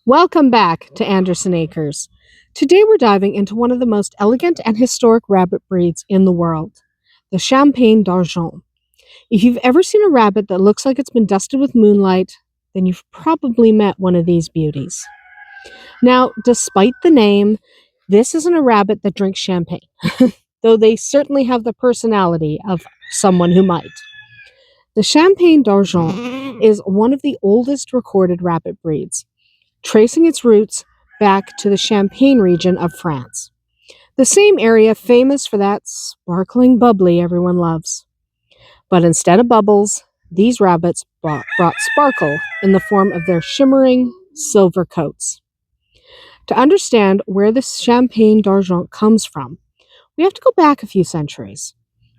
Welcome back to Andersen Acres. Today we're diving into one of the most elegant and historic rabbit breeds in the world, the Champagne d'Argent. If you've ever seen a rabbit that looks like it's been dusted with moonlight, then you've probably met one of these beauties. Now, despite the name, this isn't a rabbit that drinks champagne, though they certainly have the personality of someone who might. The Champagne d'Argent is one of the oldest recorded rabbit breeds, tracing its roots back to the Champagne region of France, the same area famous for that sparkling bubbly everyone loves. But instead of bubbles, these rabbits brought sparkle in the form of their shimmering silver coats. To understand where this Champagne d'Argent comes from, we have to go back a few centuries.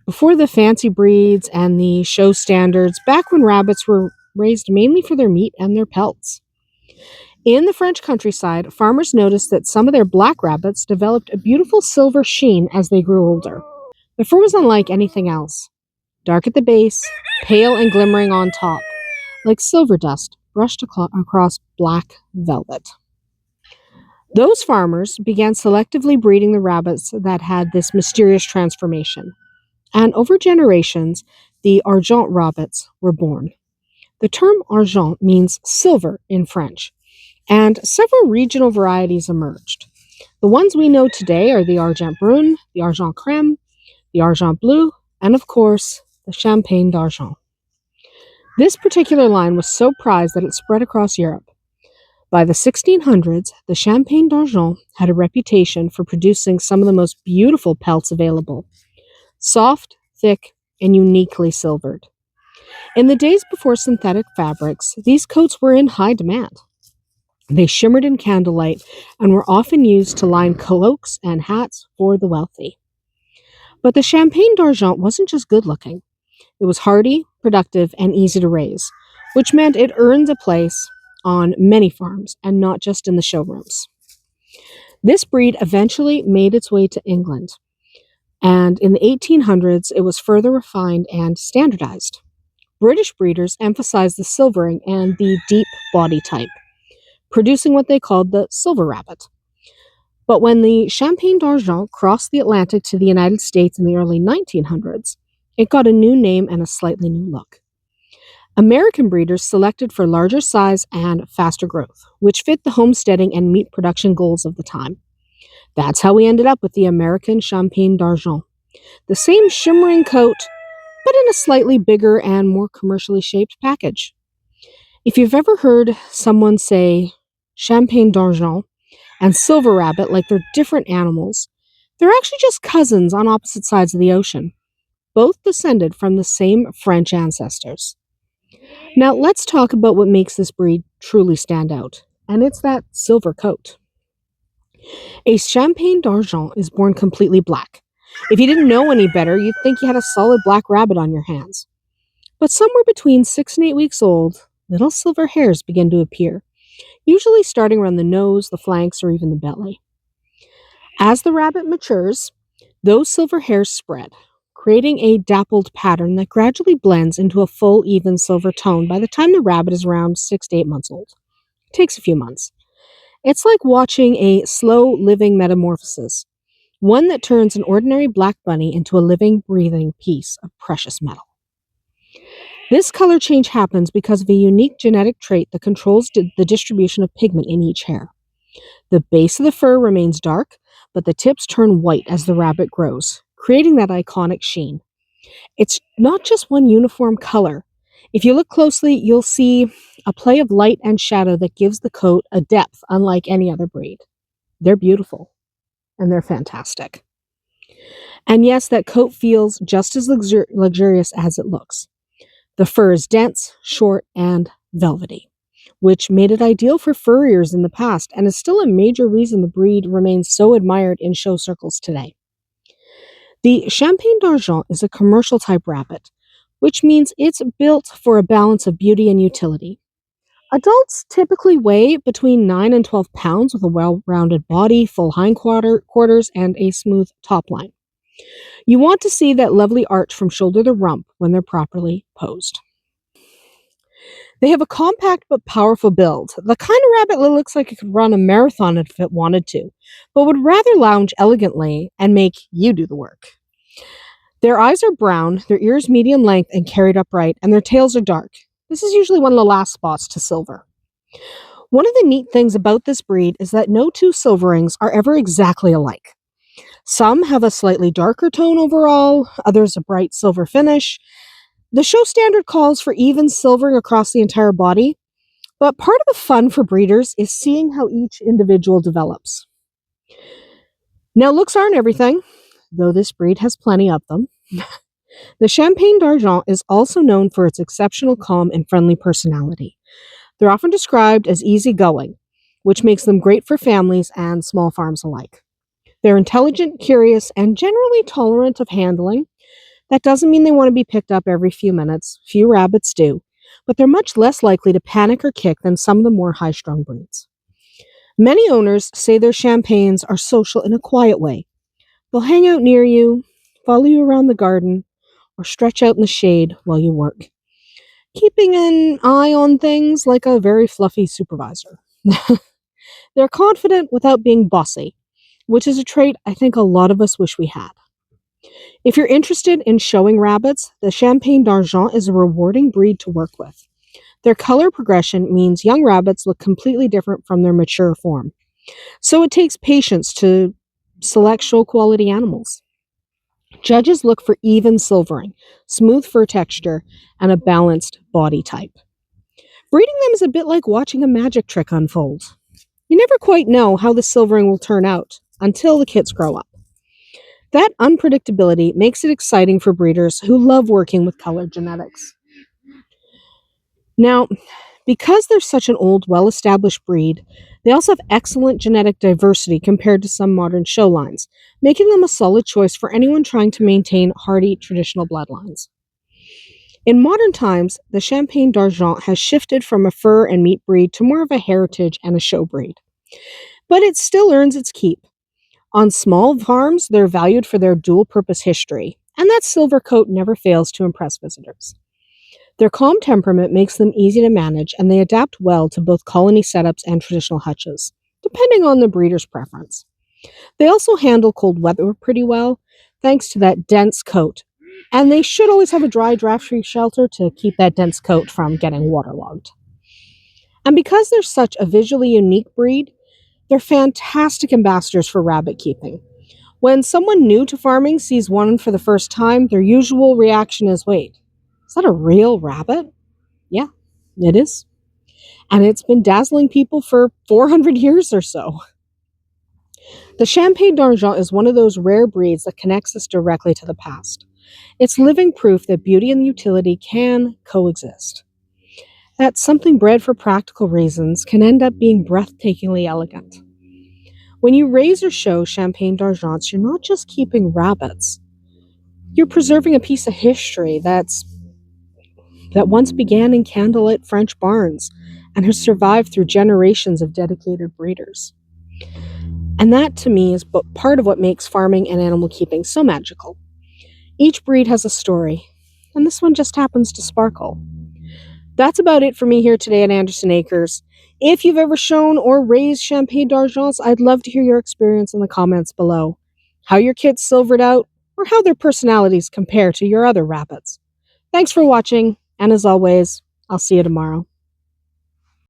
Before the fancy breeds and the show standards, back when rabbits were raised mainly for their meat and their pelts. In the French countryside, farmers noticed that some of their black rabbits developed a beautiful silver sheen as they grew older. The fur was unlike anything else, dark at the base, pale and glimmering on top, like silver dust brushed across black velvet. Those farmers began selectively breeding the rabbits that had this mysterious transformation, and over generations, the Argent rabbits were born. The term Argent means silver in French, and several regional varieties emerged. The ones we know today are the Argent Brun, the Argent Creme, the Argent Bleu, and of course, the Champagne d'Argent. This particular line was so prized that it spread across Europe. By the 1600s, the Champagne d'Argent had a reputation for producing some of the most beautiful pelts available, soft, thick, and uniquely silvered. In the days before synthetic fabrics, these coats were in high demand. They shimmered in candlelight and were often used to line cloaks and hats for the wealthy. But the Champagne d'Argent wasn't just good looking. It was hardy, productive, and easy to raise, which meant it earned a place on many farms and not just in the showrooms. This breed eventually made its way to England, and in the 1800s it was further refined and standardized. British breeders emphasized the silvering and the deep body type, producing what they called the silver rabbit. But when the Champagne d'Argent crossed the Atlantic to the United States in the early 1900s, it got a new name and a slightly new look. American breeders selected for larger size and faster growth, which fit the homesteading and meat production goals of the time. That's how we ended up with the American Champagne d'Argent. The same shimmering coat, but in a slightly bigger and more commercially shaped package. If you've ever heard someone say Champagne d'Argent and silver rabbit like they're different animals, they're actually just cousins on opposite sides of the ocean, both descended from the same French ancestors. Now let's talk about what makes this breed truly stand out, and it's that silver coat. A Champagne d'Argent is born completely black. If you didn't know any better, you'd think you had a solid black rabbit on your hands. But somewhere between 6 and 8 weeks old, little silver hairs begin to appear, usually starting around the nose, the flanks, or even the belly. As the rabbit matures, those silver hairs spread, creating a dappled pattern that gradually blends into a full, even silver tone by the time the rabbit is around 6 to 8 months old. It takes a few months. It's like watching a slow, living metamorphosis, one that turns an ordinary black bunny into a living, breathing piece of precious metal. This color change happens because of a unique genetic trait that controls the distribution of pigment in each hair. The base of the fur remains dark, but the tips turn white as the rabbit grows, creating that iconic sheen. It's not just one uniform color. If you look closely, you'll see a play of light and shadow that gives the coat a depth unlike any other breed. They're beautiful, and they're fantastic. And yes, that coat feels just as luxurious as it looks. The fur is dense, short, and velvety, which made it ideal for furriers in the past and is still a major reason the breed remains so admired in show circles today. The Champagne d'Argent is a commercial type rabbit, which means it's built for a balance of beauty and utility. Adults typically weigh between 9 and 12 pounds with a well-rounded body, full hindquarters, and a smooth top line. You want to see that lovely arch from shoulder to rump when they're properly posed. They have a compact but powerful build, the kind of rabbit that looks like it could run a marathon if it wanted to, but would rather lounge elegantly and make you do the work. Their eyes are brown, their ears medium length and carried upright, and their tails are dark. This is usually one of the last spots to silver. One of the neat things about this breed is that no two silverings are ever exactly alike. Some have a slightly darker tone overall, others a bright silver finish. The show standard calls for even silvering across the entire body, but part of the fun for breeders is seeing how each individual develops. Now, looks aren't everything, though this breed has plenty of them. The Champagne d'Argent is also known for its exceptional calm and friendly personality. They're often described as easygoing, which makes them great for families and small farms alike. They're intelligent, curious, and generally tolerant of handling. That doesn't mean they want to be picked up every few minutes. Few rabbits do, but they're much less likely to panic or kick than some of the more high-strung breeds. Many owners say their champagnes are social in a quiet way. They'll hang out near you, follow you around the garden, or stretch out in the shade while you work, keeping an eye on things like a very fluffy supervisor. They're confident without being bossy, which is a trait I think a lot of us wish we had. If you're interested in showing rabbits, the Champagne d'Argent is a rewarding breed to work with. Their color progression means young rabbits look completely different from their mature form. So it takes patience to select show quality animals. Judges look for even silvering, smooth fur texture, and a balanced body type. Breeding them is a bit like watching a magic trick unfold. You never quite know how the silvering will turn out until the kits grow up. That unpredictability makes it exciting for breeders who love working with colored genetics. Now, because they're such an old, well established breed, they also have excellent genetic diversity compared to some modern show lines, making them a solid choice for anyone trying to maintain hardy traditional bloodlines. In modern times, the Champagne d'Argent has shifted from a fur and meat breed to more of a heritage and a show breed. But it still earns its keep. On small farms, they're valued for their dual purpose history, and that silver coat never fails to impress visitors. Their calm temperament makes them easy to manage, and they adapt well to both colony setups and traditional hutches, depending on the breeder's preference. They also handle cold weather pretty well, thanks to that dense coat, and they should always have a dry, draft-free shelter to keep that dense coat from getting waterlogged. And because they're such a visually unique breed, they're fantastic ambassadors for rabbit keeping. When someone new to farming sees one for the first time, their usual reaction is, wait, is that a real rabbit? Yeah, it is. And it's been dazzling people for 400 years or so. The Champagne d'Argent is one of those rare breeds that connects us directly to the past. It's living proof that beauty and utility can coexist. That something bred for practical reasons can end up being breathtakingly elegant. When you raise or show Champagne d'Argents, you're not just keeping rabbits. You're preserving a piece of history that once began in candlelit French barns and has survived through generations of dedicated breeders. And that, to me, is part of what makes farming and animal keeping so magical. Each breed has a story, and this one just happens to sparkle. That's about it for me here today at Andersen Acres. If you've ever shown or raised Champagne d'Argents, I'd love to hear your experience in the comments below. How your kits silvered out, or how their personalities compare to your other rabbits. Thanks for watching, and as always, I'll see you tomorrow.